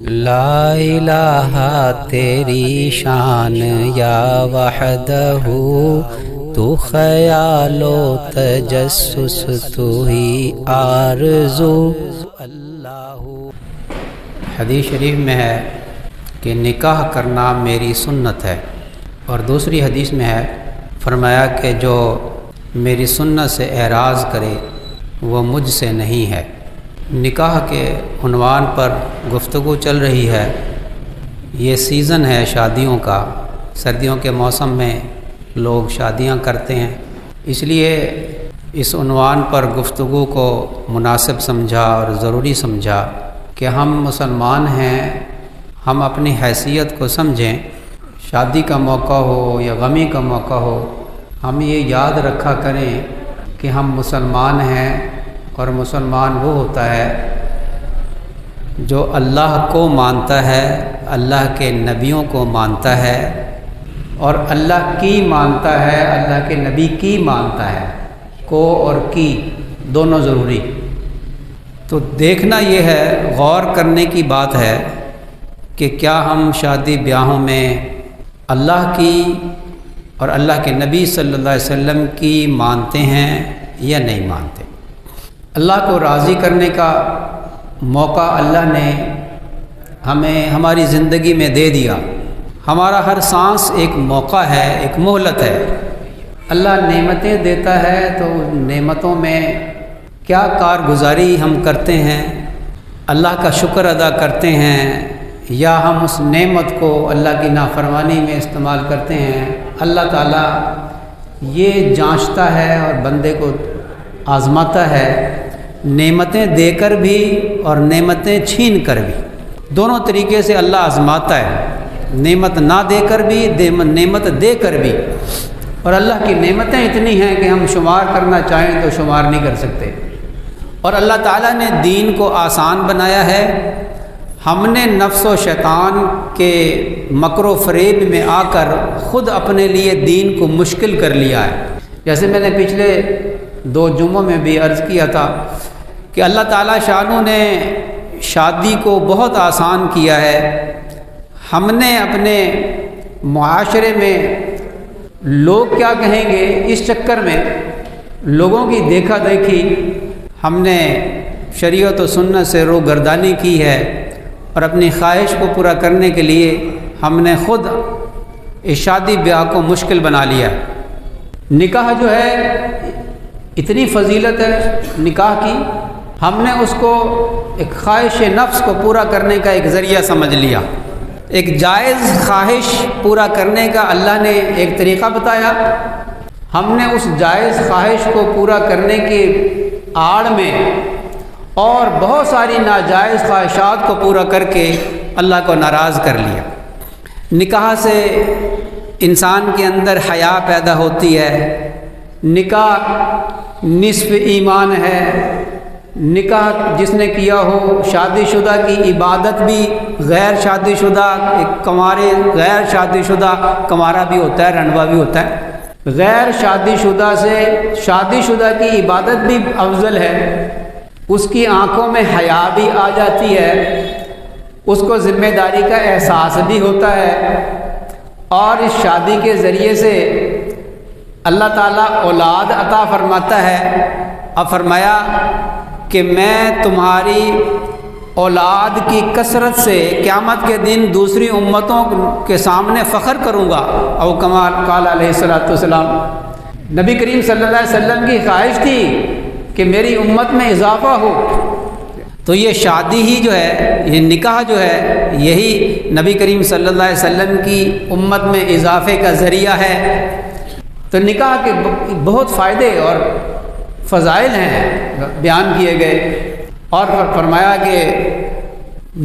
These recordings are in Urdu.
لا الہ تیری شان یا وحدہ تو خیال و تجسس تو ہی آرزو اللہ۔ حدیث شریف میں ہے کہ نکاح کرنا میری سنت ہے، اور دوسری حدیث میں ہے فرمایا کہ جو میری سنت سے اعراض کرے وہ مجھ سے نہیں ہے۔ نکاح کے عنوان پر گفتگو چل رہی ہے۔ یہ سیزن ہے شادیوں کا، سردیوں کے موسم میں لوگ شادیاں کرتے ہیں، اس لیے اس عنوان پر گفتگو کو مناسب سمجھا اور ضروری سمجھا کہ ہم مسلمان ہیں، ہم اپنی حیثیت کو سمجھیں۔ شادی کا موقع ہو یا غمی کا موقع ہو، ہم یہ یاد رکھا کریں کہ ہم مسلمان ہیں، اور مسلمان وہ ہوتا ہے جو اللہ کو مانتا ہے، اللہ کے نبیوں کو مانتا ہے، اور اللہ کی مانتا ہے، اللہ کے نبی کی مانتا ہے۔ کو اور کی دونوں ضروری۔ تو دیکھنا یہ ہے، غور کرنے کی بات ہے کہ کیا ہم شادی بیاہوں میں اللہ کی اور اللہ کے نبی صلی اللہ علیہ وسلم کی مانتے ہیں یا نہیں مانتے۔ اللہ کو راضی کرنے کا موقع اللہ نے ہمیں ہماری زندگی میں دے دیا۔ ہمارا ہر سانس ایک موقع ہے، ایک مہلت ہے۔ اللہ نعمتیں دیتا ہے تو نعمتوں میں کیا کارگزاری ہم کرتے ہیں، اللہ کا شکر ادا کرتے ہیں، یا ہم اس نعمت کو اللہ کی نافرمانی میں استعمال کرتے ہیں۔ اللہ تعالیٰ یہ جانچتا ہے اور بندے کو آزماتا ہے، نعمتیں دے کر بھی اور نعمتیں چھین کر بھی، دونوں طریقے سے اللہ آزماتا ہے۔ نعمت نہ دے کر بھی، نعمت دے کر بھی۔ اور اللہ کی نعمتیں اتنی ہیں کہ ہم شمار کرنا چاہیں تو شمار نہیں کر سکتے۔ اور اللہ تعالیٰ نے دین کو آسان بنایا ہے، ہم نے نفس و شیطان کے مکر و فریب میں آ کر خود اپنے لیے دین کو مشکل کر لیا ہے۔ جیسے میں نے پچھلے 2 جمعوں میں بھی عرض کیا تھا کہ اللہ تعالیٰ شانو نے شادی کو بہت آسان کیا ہے۔ ہم نے اپنے معاشرے میں لوگ کیا کہیں گے اس چکر میں لوگوں کی دیکھا دیکھی ہم نے شریعت و سنت سے روگردانی کی ہے، اور اپنی خواہش کو پورا کرنے کے لیے ہم نے خود اس شادی بیاہ کو مشکل بنا لیا۔ نکاح جو ہے اتنی فضیلت ہے نکاح کی، ہم نے اس کو ایک خواہش نفس کو پورا کرنے کا ایک ذریعہ سمجھ لیا۔ ایک جائز خواہش پورا کرنے کا اللہ نے ایک طریقہ بتایا، ہم نے اس جائز خواہش کو پورا کرنے کی آڑ میں اور بہت ساری ناجائز خواہشات کو پورا کر کے اللہ کو ناراض کر لیا۔ نکاح سے انسان کے اندر حیا پیدا ہوتی ہے۔ نکاح نصف ایمان ہے۔ نکاح جس نے کیا ہو، شادی شدہ کی عبادت بھی غیر شادی شدہ کنوارے، غیر شادی شدہ کنوارا بھی ہوتا ہے، رنڈوا بھی ہوتا ہے۔ غیر شادی شدہ سے شادی شدہ کی عبادت بھی افضل ہے۔ اس کی آنکھوں میں حیا بھی آ جاتی ہے، اس کو ذمہ داری کا احساس بھی ہوتا ہے، اور اس شادی کے ذریعے سے اللہ تعالیٰ اولاد عطا فرماتا ہے۔ اب فرمایا کہ میں تمہاری اولاد کی کثرت سے قیامت کے دن دوسری امتوں کے سامنے فخر کروں گا۔ او کما قال علیہ الصلوۃ والسلام، نبی کریم صلی اللہ علیہ وسلم کی خواہش تھی کہ میری امت میں اضافہ ہو۔ تو یہ شادی ہی جو ہے، یہ نکاح جو ہے، یہی نبی کریم صلی اللہ علیہ وسلم کی امت میں اضافے کا ذریعہ ہے۔ تو نکاح کے بہت فائدے اور فضائل ہیں بیان کیے گئے، اور فرمایا کہ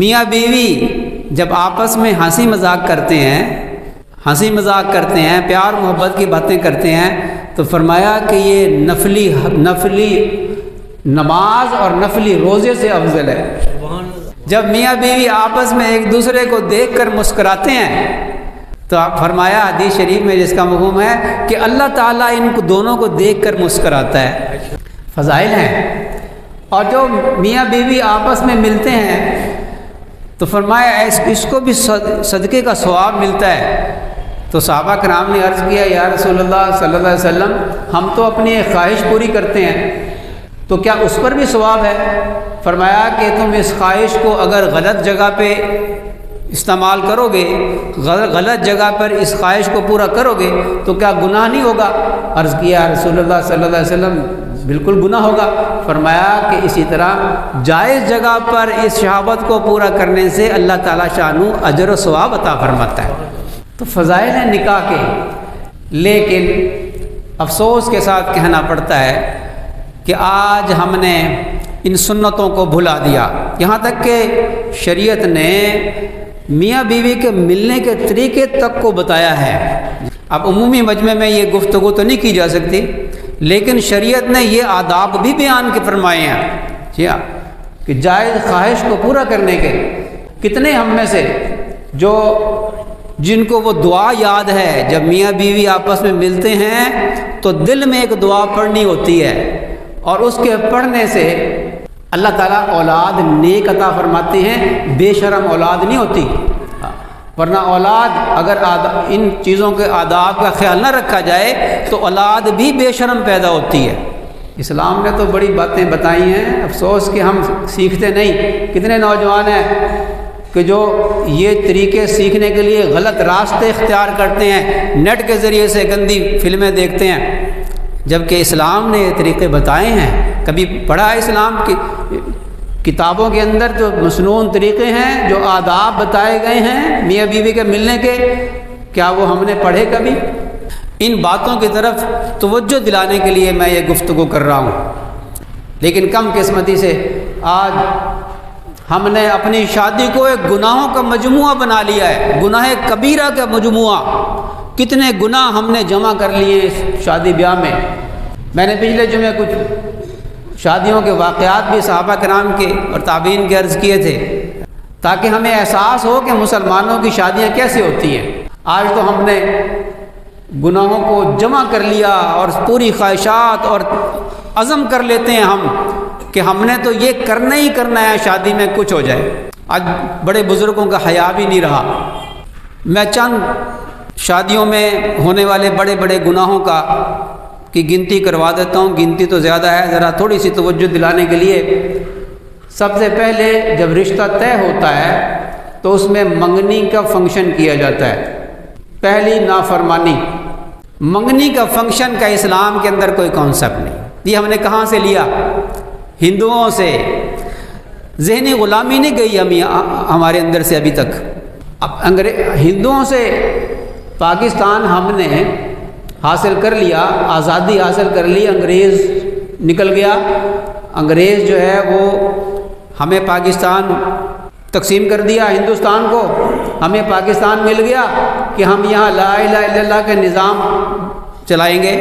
میاں بیوی جب آپس میں ہنسی مذاق کرتے ہیں، پیار محبت کی باتیں کرتے ہیں، تو فرمایا کہ یہ نفلی نماز اور نفلی روزے سے افضل ہے۔ جب میاں بیوی آپس میں ایک دوسرے کو دیکھ کر مسکراتے ہیں تو فرمایا حدیث شریف میں جس کا مفہوم ہے کہ اللہ تعالیٰ ان کو دونوں کو دیکھ کر مسکراتا ہے۔ فضائل ہیں۔ اور جو میاں بیوی آپس میں ملتے ہیں تو فرمایا اس کو بھی صدقے کا ثواب ملتا ہے۔ تو صحابہ کرام نے عرض کیا یا رسول اللہ صلی اللہ علیہ وسلم ہم تو اپنی ایک خواہش پوری کرتے ہیں، تو کیا اس پر بھی ثواب ہے؟ فرمایا کہ تم اس خواہش کو اگر غلط جگہ پہ استعمال کرو گے، غلط جگہ پر اس خواہش کو پورا کرو گے تو کیا گناہ نہیں ہوگا؟ عرض کیا رسول اللہ صلی اللہ علیہ وسلم بالکل گناہ ہوگا۔ فرمایا کہ اسی طرح جائز جگہ پر اس شہوت کو پورا کرنے سے اللہ تعالیٰ شانو اجر و ثواب عطا فرماتا ہے۔ تو فضائل ہیں نکاح کے، لیکن افسوس کے ساتھ کہنا پڑتا ہے کہ آج ہم نے ان سنتوں کو بھلا دیا، یہاں تک کہ شریعت نے میاں بیوی کے ملنے کے طریقے تک کو بتایا ہے۔ اب عمومی مجمع میں یہ گفتگو تو نہیں کی جا سکتی، لیکن شریعت نے یہ آداب بھی بیان کے فرمائے ہیں، جی ہاں، کہ جائز خواہش کو پورا کرنے کے کتنے ہم میں سے جن کو وہ دعا یاد ہے جب میاں بیوی آپس میں ملتے ہیں تو دل میں ایک دعا پڑھنی ہوتی ہے، اور اس کے پڑھنے سے اللہ تعالیٰ اولاد نیک عطا فرماتے ہیں، بے شرم اولاد نہیں ہوتی، ورنہ اولاد اگر ان چیزوں کے آداب کا خیال نہ رکھا جائے تو اولاد بھی بے شرم پیدا ہوتی ہے۔ اسلام نے تو بڑی باتیں بتائی ہیں، افسوس کہ ہم سیکھتے نہیں۔ کتنے نوجوان ہیں کہ جو یہ طریقے سیکھنے کے لیے غلط راستے اختیار کرتے ہیں، نیٹ کے ذریعے سے گندی فلمیں دیکھتے ہیں، جبکہ اسلام نے یہ طریقے بتائے ہیں۔ کبھی پڑھا اسلام کی کتابوں کے اندر جو مسنون طریقے ہیں، جو آداب بتائے گئے ہیں میاں بیوی کے ملنے کے، کیا وہ ہم نے پڑھے کبھی؟ ان باتوں کی طرف توجہ دلانے کے لیے میں یہ گفتگو کر رہا ہوں، لیکن کم قسمتی سے آج ہم نے اپنی شادی کو ایک گناہوں کا مجموعہ بنا لیا ہے، گناہ کبیرہ کا مجموعہ۔ کتنے گناہ ہم نے جمع کر لیے اس شادی بیاہ میں۔ میں نے پچھلے جمعے کچھ شادیوں کے واقعات بھی صحابہ کرام کے اور تابعین کے عرض کیے تھے، تاکہ ہمیں احساس ہو کہ مسلمانوں کی شادیاں کیسے ہوتی ہیں۔ آج تو ہم نے گناہوں کو جمع کر لیا اور پوری خواہشات اور عزم کر لیتے ہیں ہم کہ ہم نے تو یہ کرنا ہی کرنا ہے شادی میں کچھ ہو جائے۔ آج بڑے بزرگوں کا حیا بھی نہیں رہا۔ میں چند شادیوں میں ہونے والے بڑے بڑے گناہوں کی گنتی کروا دیتا ہوں، گنتی تو زیادہ ہے، ذرا تھوڑی سی توجہ دلانے کے لیے۔ سب سے پہلے جب رشتہ طے ہوتا ہے تو اس میں منگنی کا فنکشن کیا جاتا ہے۔ پہلی نافرمانی، منگنی کا فنکشن کا اسلام کے اندر کوئی کانسیپٹ نہیں۔ یہ ہم نے کہاں سے لیا؟ ہندوؤں سے۔ ذہنی غلامی نہیں گئی ہمارے اندر سے ابھی تک۔ اب ہندوؤں سے پاکستان ہم نے حاصل کر لیا، آزادی حاصل کر لی، انگریز نکل گیا۔ انگریز جو ہے وہ ہمیں پاکستان تقسیم کر دیا، ہندوستان کو، ہمیں پاکستان مل گیا کہ ہم یہاں لا الہ الا اللہ کے نظام چلائیں گے،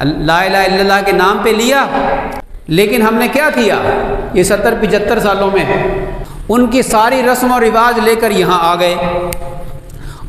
لا الہ الا اللہ کے نام پہ لیا۔ لیکن ہم نے کیا کیا؟ یہ 70-75 سالوں میں ان کی ساری رسم و رواج لے کر یہاں آ گئے،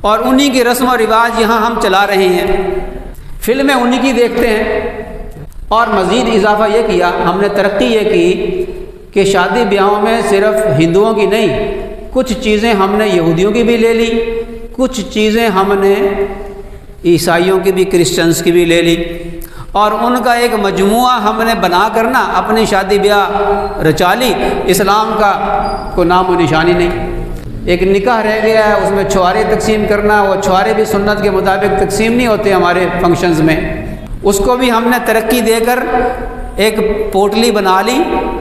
اور انہی کی رسم و رواج یہاں ہم چلا رہے ہیں، فلمیں انہی کی دیکھتے ہیں۔ اور مزید اضافہ یہ کیا، ہم نے ترقی یہ کی کہ شادی بیاہوں میں صرف ہندوؤں کی نہیں، کچھ چیزیں ہم نے یہودیوں کی بھی لے لی، کچھ چیزیں ہم نے عیسائیوں کی بھی، کرسچنس کی بھی لے لی، اور ان کا ایک مجموعہ ہم نے بنا کر نا اپنی شادی بیاہ رچا لی۔ اسلام کا کوئی نام و نشانی نہیں۔ ایک نکاح رہ گیا ہے، اس میں چھوارے تقسیم کرنا، وہ چھوارے بھی سنت کے مطابق تقسیم نہیں ہوتے ہمارے فنکشنز میں، اس کو بھی ہم نے ترقی دے کر ایک پوٹلی بنا لی،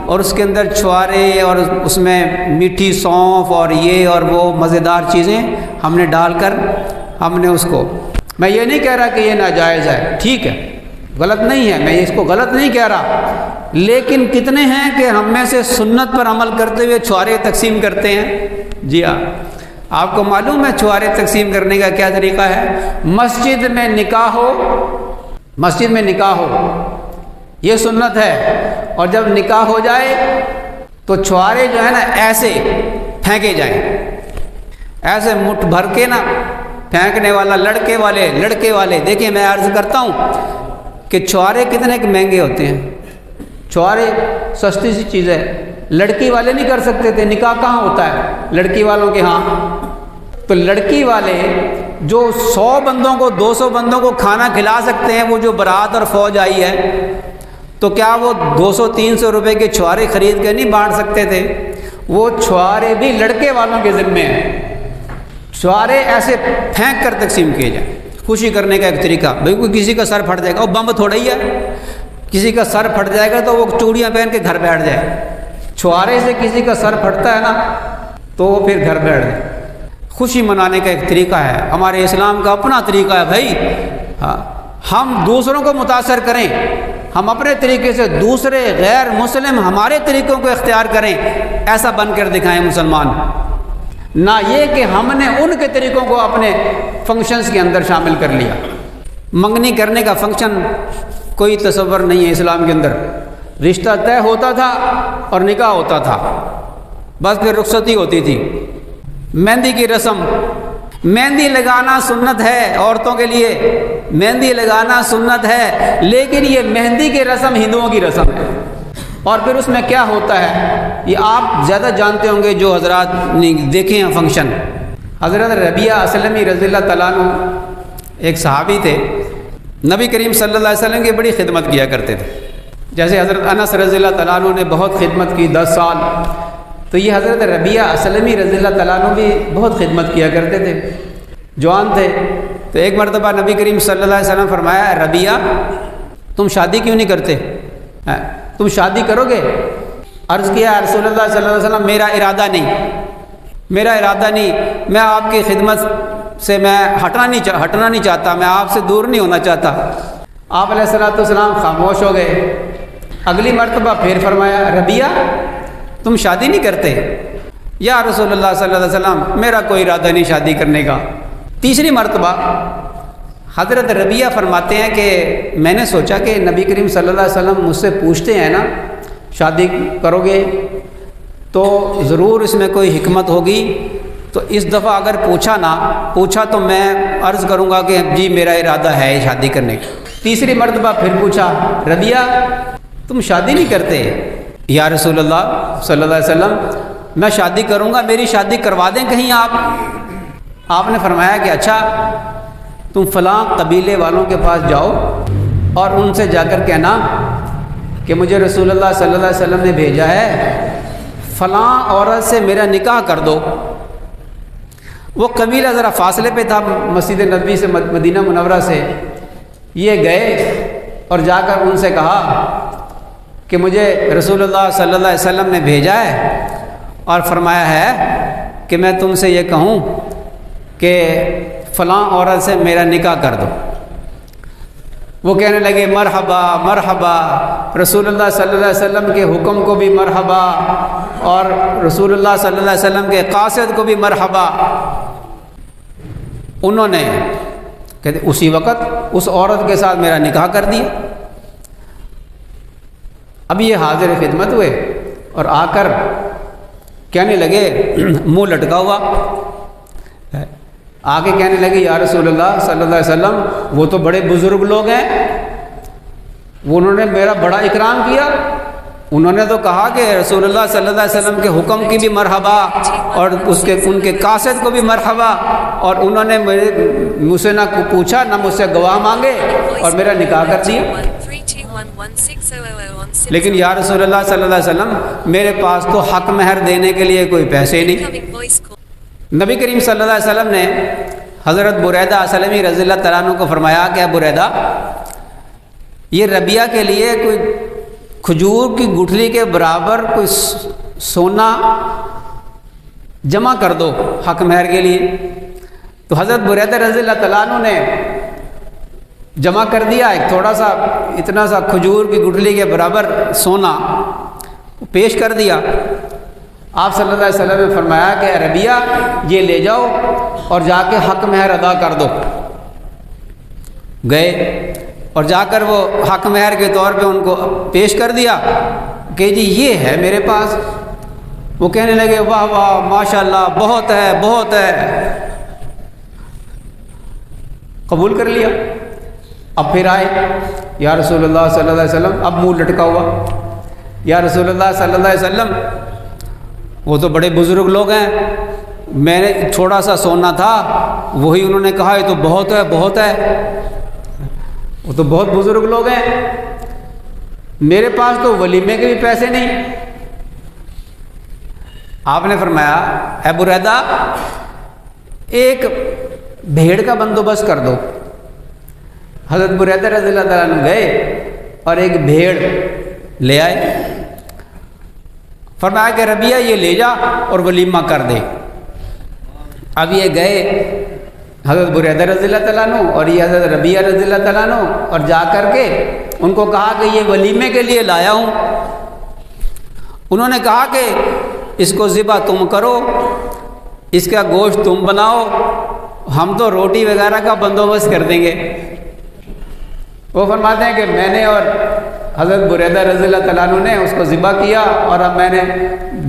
اور اس کے اندر چھوارے اور اس میں میٹھی سونف اور یہ اور وہ مزیدار چیزیں ہم نے ڈال کر ہم نے اس کو، میں یہ نہیں کہہ رہا کہ یہ ناجائز ہے، ٹھیک ہے، غلط نہیں ہے، میں اس کو غلط نہیں کہہ رہا، لیکن کتنے ہیں کہ ہم میں سے سنت پر عمل کرتے ہوئے چھوارے تقسیم کرتے ہیں؟ جی ہاں، آپ کو معلوم ہے چھوارے تقسیم کرنے کا کیا طریقہ ہے؟ مسجد میں نکاح ہو، یہ سنت ہے، اور جب نکاح ہو جائے تو چھوارے جو ہے نا ایسے پھینکے جائیں، ایسے مٹھ بھر کے نا پھینکنے والا، لڑکے والے دیکھیں، میں عرض کرتا ہوں کہ چھوارے کتنے مہنگے ہوتے ہیں۔ چھوارے سستی سی چیز ہے، لڑکی والے نہیں کر سکتے تھے، نکاح کہاں ہوتا ہے لڑکی والوں کے ہاں؟ تو لڑکی والے جو 100 بندوں کو 200 بندوں کو کھانا کھلا سکتے ہیں، وہ جو بارات اور فوج آئی ہے، تو کیا وہ 200-300 روپے کے چھوارے خرید کے نہیں بانٹ سکتے تھے؟ وہ چھوارے بھی لڑکے والوں کے ذمے ہیں، چھوارے ایسے پھینک کر تقسیم کیے جائیں۔ خوشی کرنے کا ایک طریقہ، بھائی کوئی کسی کا سر پھٹ جائے گا، وہ بم تھوڑا ہی ہے، کسی کا سر پھٹ جائے گا تو وہ چوڑیاں پہن کے گھر بیٹھ جائے، چھوارے سے کسی کا سر پھٹتا ہے نا تو وہ پھر گھر بیٹھ جائے۔ خوشی منانے کا ایک طریقہ ہے، ہمارے اسلام کا اپنا طریقہ ہے بھائی۔ ہاں، ہم دوسروں کو متاثر کریں، ہم اپنے طریقے سے دوسرے غیر مسلم ہمارے طریقوں کو اختیار کریں، ایسا بن کر دکھائیں مسلمان، نہ یہ کہ ہم نے ان کے طریقوں کو اپنے فنکشنز کے اندر شامل کر لیا۔ منگنی کرنے کا فنکشن کوئی تصور نہیں ہے اسلام کے اندر، رشتہ طے ہوتا تھا اور نکاح ہوتا تھا، بس پھر رخصتی ہوتی تھی۔ مہندی کی رسم، مہندی لگانا سنت ہے عورتوں کے لیے، مہندی لگانا سنت ہے، لیکن یہ مہندی کی رسم ہندوؤں کی رسم ہے۔ اور پھر اس میں کیا ہوتا ہے یہ آپ زیادہ جانتے ہوں گے جو حضرات نے دیکھے ہیں فنکشن۔ حضرت ربیعہ اسلمی رضی اللہ تعالیٰ عنہ ایک صحابی تھے، نبی کریم صلی اللہ علیہ وسلم کی بڑی خدمت کیا کرتے تھے۔ جیسے حضرت انس رضی اللہ تعالیٰ عنہ نے بہت خدمت کی 10 سال، تو یہ حضرت ربیعہ اسلمی رضی اللہ تعالیٰ عنہ بھی بہت خدمت کیا کرتے تھے، جوان تھے۔ تو ایک مرتبہ نبی کریم صلی اللہ علیہ وسلم فرمایا، ربیعہ تم شادی کیوں نہیں کرتے؟ تم شادی کرو گے؟ عرض کیا رسول اللہ صلی اللہ علیہ وسلم میرا ارادہ نہیں، میں آپ کی خدمت سے میں ہٹنا نہیں چاہتا، میں آپ سے دور نہیں ہونا چاہتا۔ آپ علیہ الصلوۃ والسلام خاموش ہو گئے۔ اگلی مرتبہ پھر فرمایا، ربیعہ تم شادی نہیں کرتے؟ یا رسول اللہ صلی اللہ علیہ وسلم میرا کوئی ارادہ نہیں شادی کرنے کا۔ تیسری مرتبہ حضرت ربیعہ فرماتے ہیں کہ میں نے سوچا کہ نبی کریم صلی اللہ علیہ وسلم مجھ سے پوچھتے ہیں نا شادی کرو گے تو ضرور اس میں کوئی حکمت ہوگی، تو اس دفعہ اگر پوچھا تو میں عرض کروں گا کہ جی میرا ارادہ ہے شادی کرنے کا۔ تیسری مرتبہ پھر پوچھا، ربیعہ تم شادی نہیں کرتے؟ یا رسول اللہ صلی اللہ علیہ وسلم میں شادی کروں گا، میری شادی کروا دیں کہیں آپ نے فرمایا کہ اچھا تم فلاں قبیلے والوں کے پاس جاؤ اور ان سے جا کر کہنا کہ مجھے رسول اللہ صلی اللہ علیہ وسلم نے بھیجا ہے فلاں عورت سے میرا نکاح کر دو۔ وہ قبیلہ ذرا فاصلے پہ تھا مسجد نبوی سے، مدینہ منورہ سے۔ یہ گئے اور جا کر ان سے کہا کہ مجھے رسول اللہ صلی اللہ علیہ وسلم نے بھیجا ہے اور فرمایا ہے کہ میں تم سے یہ کہوں کہ فلاں عورت سے میرا نکاح کر دو۔ وہ کہنے لگے مرحبا مرحبا، رسول اللہ صلی اللہ علیہ وسلم کے حکم کو بھی مرحبا اور رسول اللہ صلی اللہ علیہ وسلم کے قاصد کو بھی مرحبا۔ انہوں نے کہتے اسی وقت اس عورت کے ساتھ میرا نکاح کر دیا۔ اب یہ حاضر خدمت ہوئے اور آ کر کہنے لگے منہ لٹکا ہوا، آگے کہنے لگے یا رسول اللہ صلی اللہ علیہ وسلم وہ تو بڑے بزرگ لوگ ہیں، انہوں نے میرا بڑا اکرام کیا، انہوں نے تو کہا کہ رسول اللہ صلی اللہ علیہ وسلم کے حکم کی بھی مرحبا اور ان کے قاصد کو بھی مرحبا، اور انہوں نے مجھ سے نہ پوچھا نہ مجھ سے گواہ مانگے اور میرا نکاح کر دیا۔ لیکن یا رسول اللہ صلی اللہ علیہ وسلم میرے پاس تو حق مہر دینے کے لیے کوئی پیسے نہیں۔ نبی کریم صلی اللہ علیہ وسلم نے حضرت بریدہ اسلمی رضی اللہ تعالیٰ عنہ کو فرمایا کہ بریدہ یہ ربیعہ کے لیے کوئی کھجور کی گٹھلی کے برابر کوئی سونا جمع کر دو حق مہر کے لیے۔ تو حضرت بریدہ رضی اللہ تعالیٰ عنہ نے جمع کر دیا، ایک تھوڑا سا اتنا سا کھجور کی گٹھلی کے برابر سونا پیش کر دیا۔ آپ صلی اللہ علیہ وسلم نے فرمایا کہ ربیعہ یہ لے جاؤ اور جا کے حق مہر ادا کر دو۔ گئے اور جا کر وہ حق مہر کے طور پہ ان کو پیش کر دیا کہ جی یہ ہے میرے پاس۔ وہ کہنے لگے واہ واہ ماشاءاللہ بہت ہے، قبول کر لیا۔ اب پھر آئے یا رسول اللہ صلی اللہ علیہ وسلم، اب منہ لٹکا ہوا، یا رسول اللہ صلی اللہ علیہ وسلم وہ تو بڑے بزرگ لوگ ہیں، میں نے تھوڑا سا سونا تھا وہی انہوں نے کہا یہ تو بہت ہے بہت ہے، وہ تو بہت بزرگ لوگ ہیں، میرے پاس تو ولیمے کے بھی پیسے نہیں۔ آپ نے فرمایا اے بریدہ ایک بھیڑ کا بندوبست کر دو۔ حضرت بریدہ رضی اللہ تعالیٰ عنہ گئے اور ایک بھیڑ لے آئے، فرمایا کہ ربیہ یہ لے جا اور ولیمہ کر دے۔ اب یہ گئے حضرت بریدہ رضی اللہ تعالیٰ عنہ اور یہ حضرت ربیہ رضی اللہ تعالیٰ عنہ، اور جا کر کے ان کو کہا کہ یہ ولیمے کے لیے لایا ہوں۔ انہوں نے کہا کہ اس کو ذبح تم کرو، اس کا گوشت تم بناؤ، ہم تو روٹی وغیرہ کا بندوبست کر دیں گے۔ وہ فرماتے ہیں کہ میں نے اور حضرت بریدہ رضی اللہ تعالیٰ عنہ نے اس کو ذبح کیا، اور اب میں نے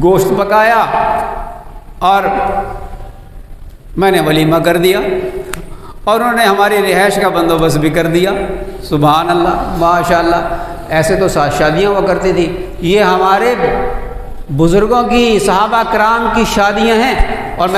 گوشت پکایا اور میں نے ولیمہ کر دیا، اور انہوں نے ہماری رہائش کا بندوبست بھی کر دیا۔ سبحان اللہ، ماشاء اللہ، ایسے تو شادیاں ہوا کرتی تھی، یہ ہمارے بزرگوں کی، صحابہ کرام کی شادیاں ہیں۔ اور میں